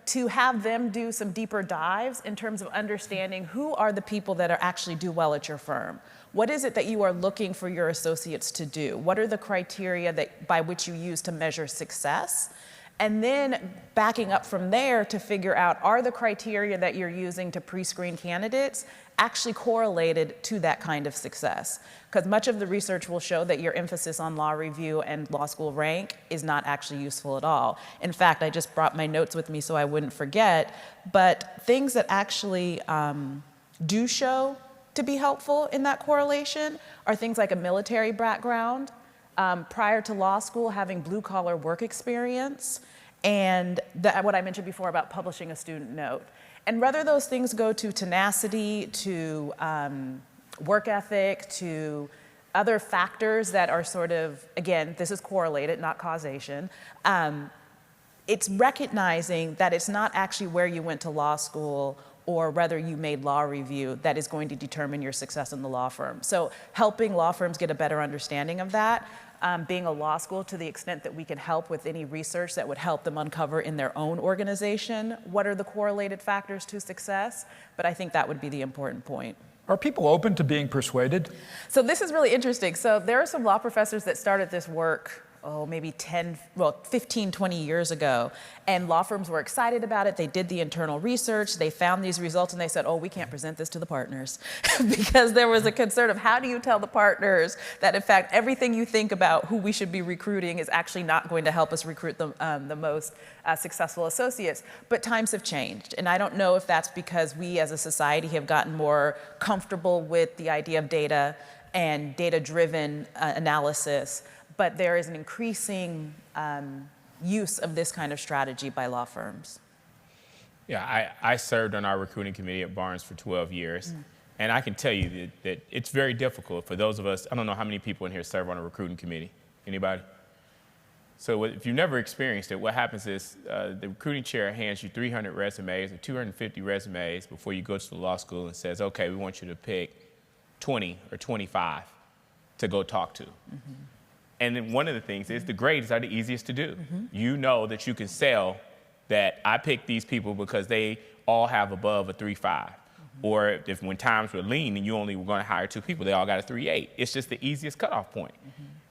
to have them do some deeper dives in terms of understanding who are the people that actually do well at your firm. What is it that you are looking for your associates to do? What are the criteria by which you use to measure success? And then backing up from there to figure out, are the criteria that you're using to pre-screen candidates actually correlated to that kind of success? Because much of the research will show that your emphasis on law review and law school rank is not actually useful at all. In fact, I just brought my notes with me so I wouldn't forget, but things that actually do show to be helpful in that correlation are things like a military background, prior to law school having blue-collar work experience, and what I mentioned before about publishing a student note. And whether those things go to tenacity, to work ethic, to other factors that are sort of, again, this is correlated, not causation, it's recognizing that it's not actually where you went to law school or whether you made law review that is going to determine your success in the law firm. So helping law firms get a better understanding of that, being a law school to the extent that we can help with any research that would help them uncover in their own organization what are the correlated factors to success, but I think that would be the important point. Are people open to being persuaded? So this is really interesting. So there are some law professors that started this work, maybe 15, 20 years ago. And law firms were excited about it. They did the internal research. They found these results and they said, oh, we can't present this to the partners. Because there was a concern of how do you tell the partners that, in fact, everything you think about who we should be recruiting is actually not going to help us recruit the most successful associates. But times have changed. And I don't know if that's because we as a society have gotten more comfortable with the idea of data and data-driven analysis. But there is an increasing use of this kind of strategy by law firms. Yeah, I served on our recruiting committee at Barnes for 12 years. And I can tell you that it's very difficult for those of us. I don't know how many people in here serve on a recruiting committee. Anybody? So if you've never experienced it, what happens is the recruiting chair hands you 300 resumes or 250 resumes before you go to the law school and says, okay, we want you to pick 20 or 25 to go talk to. And then one of the things is the grades are the easiest to do. You know that you can sell that I picked these people because they all have above a 3.5. Or if when times were lean and you only were going to hire 2 people, they all got a 3.8. It's just the easiest cutoff point.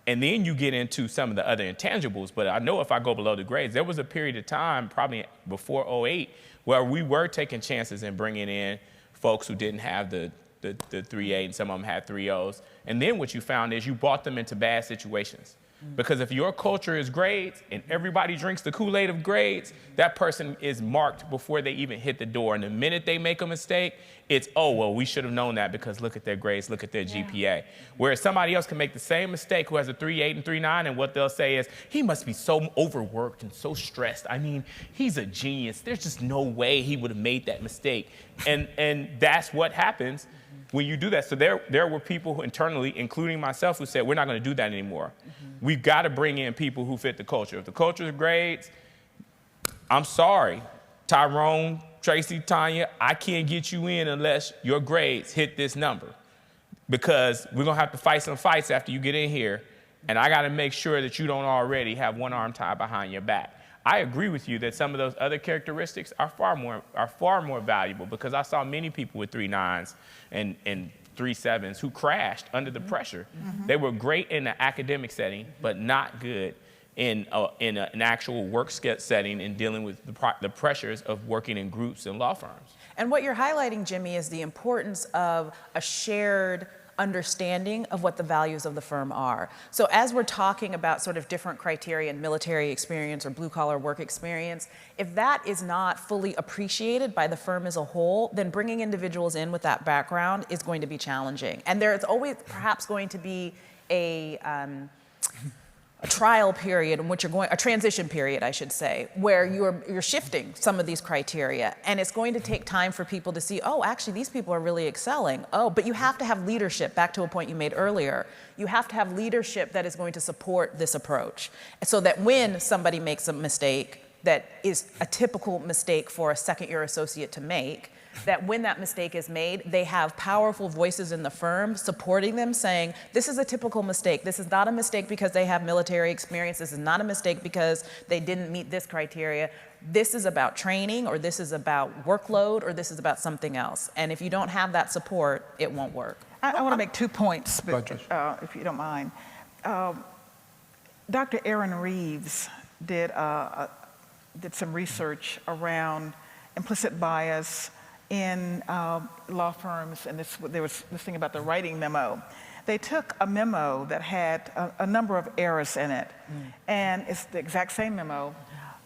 And then you get into some of the other intangibles. But I know if I go below the grades, there was a period of time, probably before 08, where we were taking chances and bringing in folks who didn't have the 3.8 and some of them had 3.0s. And then what you found is you brought them into bad situations. Because if your culture is grades and everybody drinks the Kool-Aid of grades, that person is marked before they even hit the door. And the minute they make a mistake, it's, oh, well, we should have known that because look at their grades, look at their GPA. Whereas somebody else can make the same mistake who has a 3.8 and 3.9, and what they'll say is, he must be so overworked and so stressed. I mean, he's a genius. There's just no way he would have made that mistake. And that's what happens when you do that. So there were people who internally, including myself, who said, we're not going to do that anymore. We've got to bring in people who fit the culture. If the culture is grades, I'm sorry, Tyrone, Tracy, Tanya, I can't get you in unless your grades hit this number, because we're going to have to fight some fights after you get in here, and I got to make sure that you don't already have one arm tied behind your back. I agree with you that some of those other characteristics are far more valuable, because I saw many people with 3.9s and 3.7s who crashed under the pressure. They were great in the academic setting, but not good in an actual work setting and dealing with the pressures of working in groups and law firms. And what you're highlighting, Jimmy, is the importance of a shared understanding of what the values of the firm are. So as we're talking about sort of different criteria in military experience or blue-collar work experience, if that is not fully appreciated by the firm as a whole, then bringing individuals in with that background is going to be challenging. And there is always perhaps going to be a trial period in which a transition period, I should say, where you're shifting some of these criteria. And it's going to take time for people to see, oh, actually, these people are really excelling. Oh, but you have to have leadership, back to a point you made earlier. You have to have leadership that is going to support this approach, so that when somebody makes a mistake that is a typical mistake for a second-year associate to make, that when that mistake is made, they have powerful voices in the firm supporting them, saying, this is a typical mistake. This is not a mistake because they have military experience. This is not a mistake because they didn't meet this criteria. This is about training, or this is about workload, or this is about something else. And if you don't have that support, it won't work. I want to make 2 points, if you don't mind. Dr. Aaron Reeves did some research around implicit bias in law firms, and there was this thing about the writing memo. They took a memo that had a number of errors in it, and it's the exact same memo.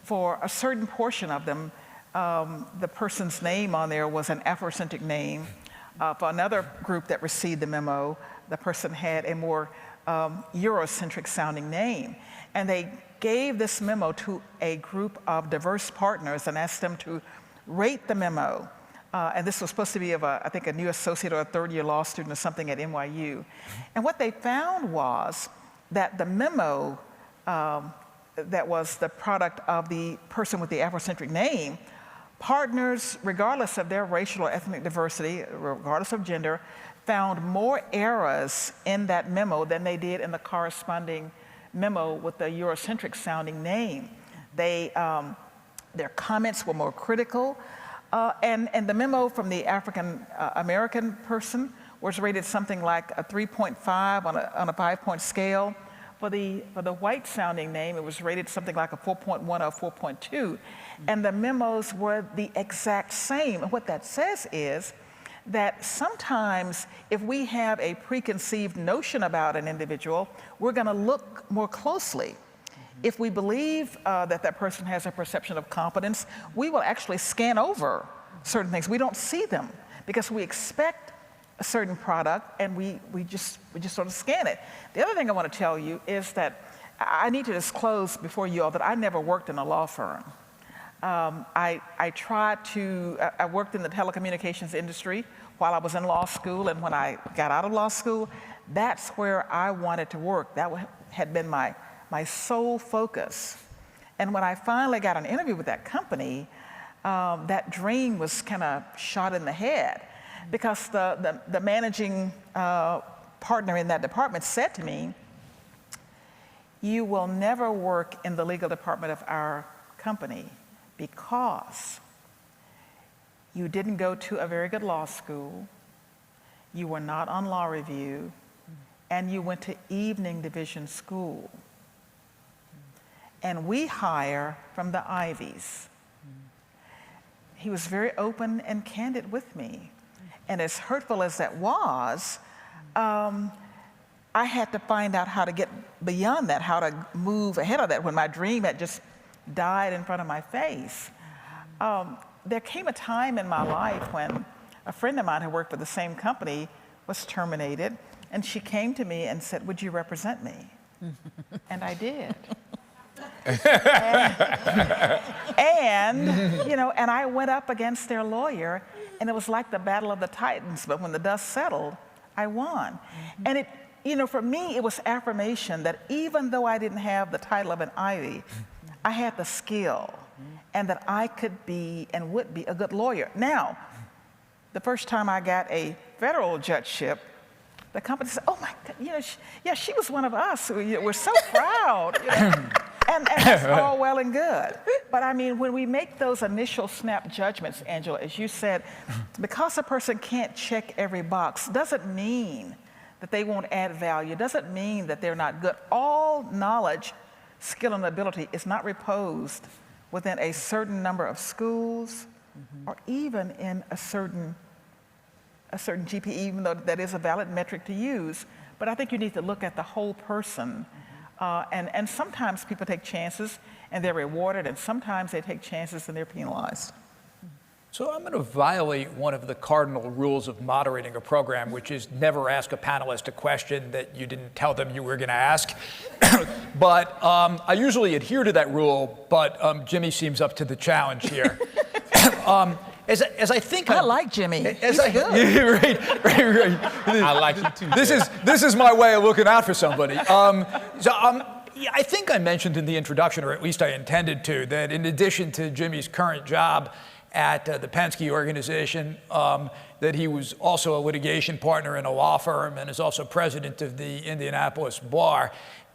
For a certain portion of them, the person's name on there was an Afrocentric name. For another group that received the memo, the person had a more Eurocentric sounding name. And they gave this memo to a group of diverse partners and asked them to rate the memo. And this was supposed to be of, I think, a new associate or a third-year law student or something at NYU. And what they found was that the memo that was the product of the person with the Afrocentric name, partners, regardless of their racial or ethnic diversity, regardless of gender, found more errors in that memo than they did in the corresponding memo with the Eurocentric sounding name. Their comments were more critical. And the memo from the African American person was rated something like a 3.5 on a 5-point scale. For the white sounding name, it was rated something like a 4.1 or 4.2. And the memos were the exact same. And what that says is that sometimes if we have a preconceived notion about an individual, we're going to look more closely. If we believe that that person has a perception of competence, we will actually scan over certain things. We don't see them because we expect a certain product and we just sort of scan it. The other thing I want to tell you is that I need to disclose before you all that I never worked in a law firm. I worked in the telecommunications industry while I was in law school, and when I got out of law school, that's where I wanted to work. That had been my sole focus. And when I finally got an interview with that company, that dream was kind of shot in the head, because the managing partner in that department said to me, "You will never work in the legal department of our company because you didn't go to a very good law school, you were not on law review, and you went to evening division school. And we hire from the Ivies." He was very open and candid with me. And as hurtful as that was, I had to find out how to get beyond that, how to move ahead of that when my dream had just died in front of my face. There came a time in my life when a friend of mine who worked for the same company was terminated, and she came to me and said, "Would you represent me?" And I did. And I went up against their lawyer, and it was like the Battle of the Titans, but when the dust settled, I won. And it, for me, it was affirmation that even though I didn't have the title of an Ivy, I had the skill, and that I could be and would be a good lawyer. Now, the first time I got a federal judgeship, the company said, "Oh my God, she was one of us. We're so proud." And that's all well and good. But I mean, when we make those initial snap judgments, Angela, as you said, because a person can't check every box, doesn't mean that they won't add value, doesn't mean that they're not good. All knowledge, skill, and ability is not reposed within a certain number of schools or even in a certain GPA, even though that is a valid metric to use. But I think you need to look at the whole person. And sometimes people take chances and they're rewarded, and sometimes they take chances and they're penalized. So I'm going to violate one of the cardinal rules of moderating a program, which is never ask a panelist a question that you didn't tell them you were going to ask. But I usually adhere to that rule, but Jimmy seems up to the challenge here. As I think, I like Jimmy. He's good. Right. I like you too. This is my way of looking out for somebody. I think I mentioned in the introduction, or at least I intended to, that in addition to Jimmy's current job at the Penske organization, that he was also a litigation partner in a law firm and is also president of the Indianapolis Bar.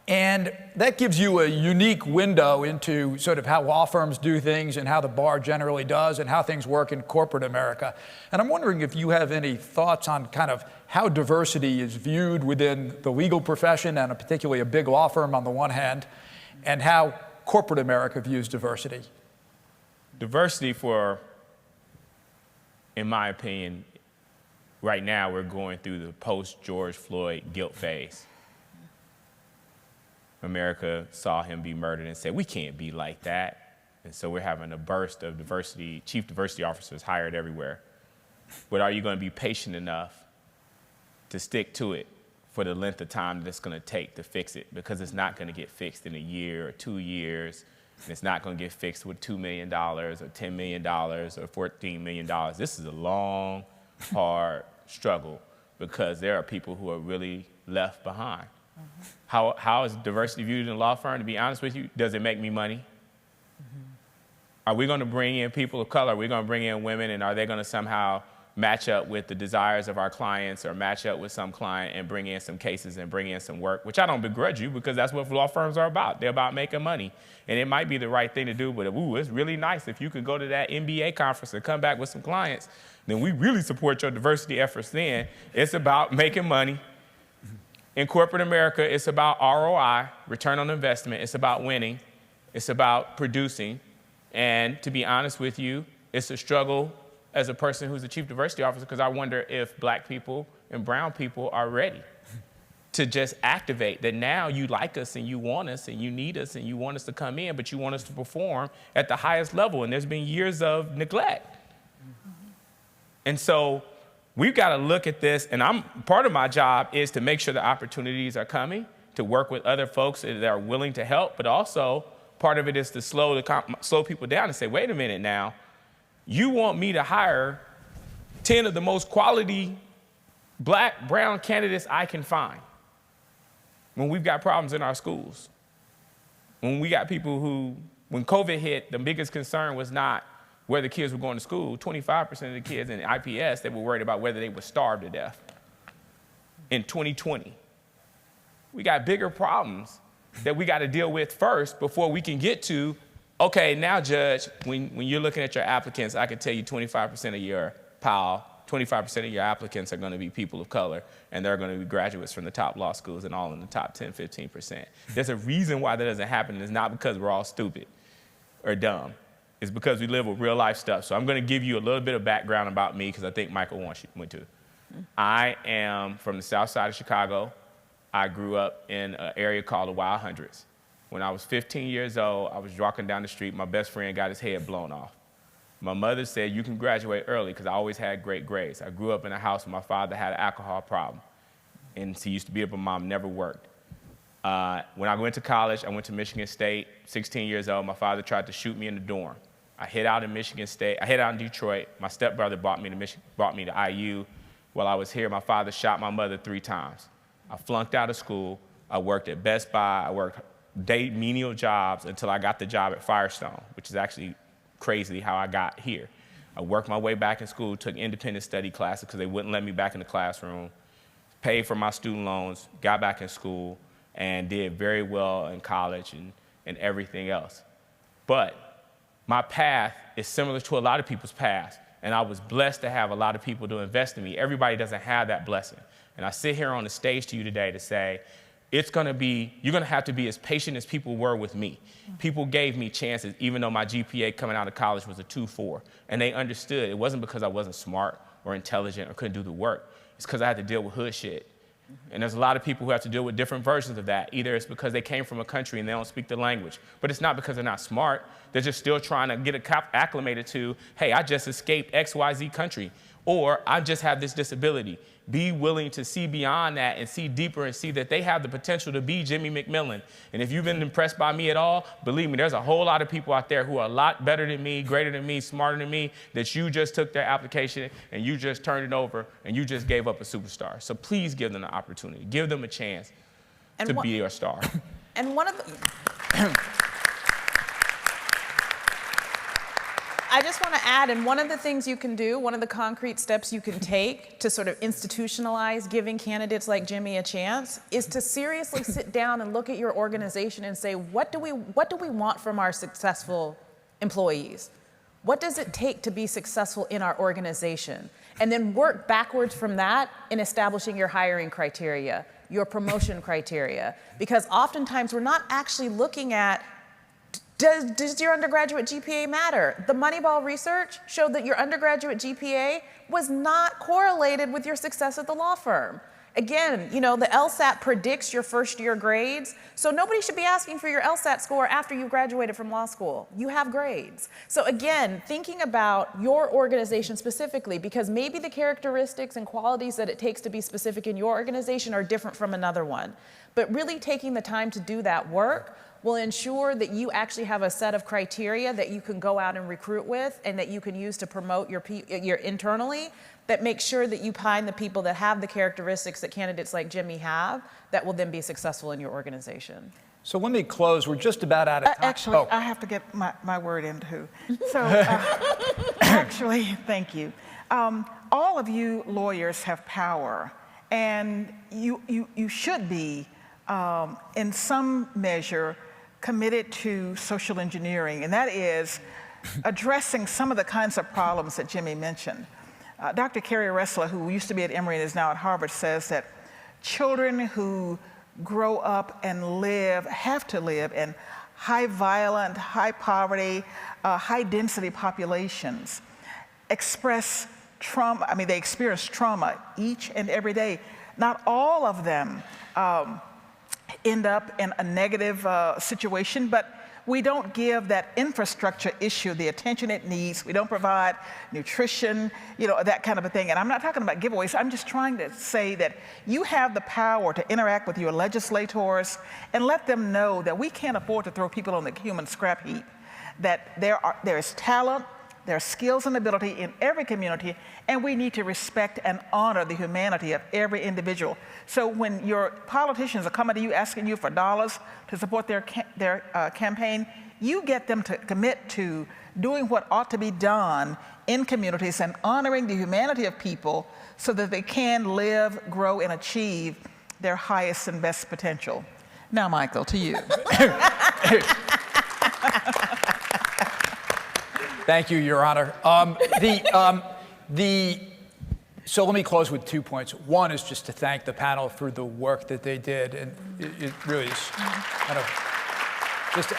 And that gives you a unique window into sort of how law firms do things and how the bar generally does and how things work in corporate America. And I'm wondering if you have any thoughts on kind of how diversity is viewed within the legal profession, and particularly a big law firm on the one hand, and how corporate America views diversity. Diversity in my opinion, right now we're going through the post-George Floyd guilt phase. America saw him be murdered and said, we can't be like that. And so we're having a burst of diversity, chief diversity officers hired everywhere. But are you going to be patient enough to stick to it for the length of time that it's going to take to fix it? Because it's not going to get fixed in a year or 2 years. And it's not going to get fixed with $2 million or $10 million or $14 million. This is a long, hard struggle because there are people who are really left behind. How is diversity viewed in a law firm? To be honest with you, does it make me money? Are we going to bring in people of color? Are we going to bring in women, and are they going to somehow match up with the desires of our clients or match up with some client and bring in some cases and bring in some work, which I don't begrudge you because that's what law firms are about. They're about making money. And it might be the right thing to do, but it's really nice if you could go to that NBA conference and come back with some clients, then we really support your diversity efforts then. It's about making money. In corporate America, it's about ROI, return on investment. It's about winning. It's about producing. And to be honest with you, it's a struggle as a person who's the chief diversity officer because I wonder if black people and brown people are ready to just activate that now you like us and you want us and you need us and you want us to come in, but you want us to perform at the highest level. And there's been years of neglect. And so we've got to look at this, and part of my job is to make sure the opportunities are coming, to work with other folks that are willing to help, but also part of it is to slow people down and say, wait a minute now, you want me to hire 10 of the most quality black, brown candidates I can find when we've got problems in our schools, when we got people who, when COVID hit, the biggest concern was not where the kids were going to school. 25% of the kids in IPS, they were worried about whether they would starve to death. In 2020, we got bigger problems that we got to deal with first before we can get to, okay, now Judge, when you're looking at your applicants, I can tell you 25% of your 25% of your applicants are going to be people of color, and they're going to be graduates from the top law schools and all in the top 10, 15%. There's a reason why that doesn't happen, and it's not because we're all stupid or dumb. It's because we live with real life stuff. So I'm going to give you a little bit of background about me because I think Michael went to. I am from the south side of Chicago. I grew up in an area called the Wild Hundreds. When I was 15 years old, I was walking down the street. My best friend got his head blown off. My mother said, you can graduate early because I always had great grades. I grew up in a house where my father had an alcohol problem. And he used to beat up my mom, never worked. When I went to college, I went to Michigan State, 16 years old. My father tried to shoot me in the dorm. I hid out in Michigan State. I hid out in Detroit. My stepbrother brought me to IU. While I was here, my father shot my mother 3 times. I flunked out of school. I worked at Best Buy. I worked menial jobs until I got the job at Firestone, which is actually crazy how I got here. I worked my way back in school, took independent study classes because they wouldn't let me back in the classroom, paid for my student loans, got back in school, and did very well in college and everything else. But my path is similar to a lot of people's paths, and I was blessed to have a lot of people to invest in me. Everybody doesn't have that blessing. And I sit here on the stage to you today to say, you're gonna have to be as patient as people were with me. People gave me chances, even though my GPA coming out of college was a 2.4. And they understood it wasn't because I wasn't smart or intelligent or couldn't do the work. It's because I had to deal with hood shit. And there's a lot of people who have to deal with different versions of that. Either it's because they came from a country and they don't speak the language, but it's not because they're not smart. They're just still trying to get acclimated to, hey, I just escaped XYZ country, or I just have this disability. Be willing to see beyond that and see deeper and see that they have the potential to be Jimmy McMillan. And if you've been impressed by me at all, believe me, there's a whole lot of people out there who are a lot better than me, greater than me, smarter than me, that you just took their application and you just turned it over and you just gave up a superstar. So please give them the opportunity. Give them a chance to be a star. And one of the... I just want to add, and one of the things you can do, one of the concrete steps you can take to sort of institutionalize giving candidates like Jimmy a chance is to seriously sit down and look at your organization and say, what do we want from our successful employees? What does it take to be successful in our organization? And then work backwards from that in establishing your hiring criteria, your promotion criteria. Because oftentimes we're not actually looking at, does your undergraduate GPA matter? The Moneyball research showed that your undergraduate GPA was not correlated with your success at the law firm. Again, the LSAT predicts your first year grades, so nobody should be asking for your LSAT score after you graduated from law school. You have grades. So again, thinking about your organization specifically, because maybe the characteristics and qualities that it takes to be specific in your organization are different from another one. But really taking the time to do that work will ensure that you actually have a set of criteria that you can go out and recruit with and that you can use to promote your internally, that makes sure that you find the people that have the characteristics that candidates like Jimmy have that will then be successful in your organization. So let me close. We're just about out of time. Actually, I have to get my word in too. So actually, thank you. all of you lawyers have power, and you should be, in some measure, committed to social engineering, and that is addressing some of the kinds of problems that Jimmy mentioned. Dr. Carrie Ressler, who used to be at Emory and is now at Harvard, says that children who grow up and have to live in high violent, high poverty, high density populations express trauma. I mean, they experience trauma each and every day. Not all of them end up in a negative situation, but we don't give that infrastructure issue the attention it needs. We don't provide nutrition, that kind of a thing. And I'm not talking about giveaways. I'm just trying to say that you have the power to interact with your legislators and let them know that we can't afford to throw people on the human scrap heap, that there is talent, there are skills and ability in every community, and we need to respect and honor the humanity of every individual. So when your politicians are coming to you asking you for dollars to support their campaign, you get them to commit to doing what ought to be done in communities and honoring the humanity of people so that they can live, grow, and achieve their highest and best potential. Now, Michael, to you. Thank you, Your Honor. So let me close with 2 points. One is just to thank the panel for the work that they did, and it really is kind of just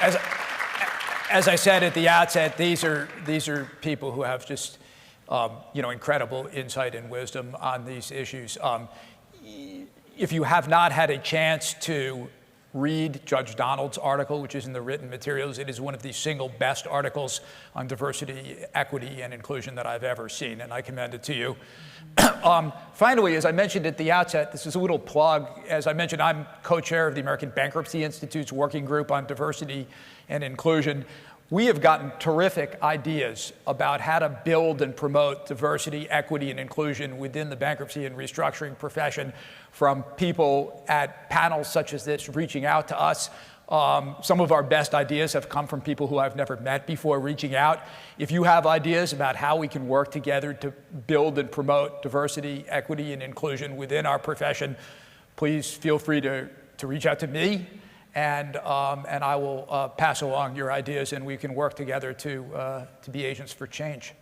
as I said at the outset, these are people who have just incredible insight and wisdom on these issues. If you have not had a chance to read Judge Donald's article, which is in the written materials, it is one of the single best articles on diversity, equity, and inclusion that I've ever seen, and I commend it to you. Finally, as I mentioned at the outset, this is a little plug. As I mentioned, I'm co-chair of the American Bankruptcy Institute's working group on diversity and inclusion. We have gotten terrific ideas about how to build and promote diversity, equity, and inclusion within the bankruptcy and restructuring profession from people at panels such as this reaching out to us. Some of our best ideas have come from people who I've never met before reaching out. If you have ideas about how we can work together to build and promote diversity, equity, and inclusion within our profession, please feel free to reach out to me, and I will pass along your ideas, and we can work together to be agents for change.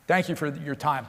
Thank you for your time.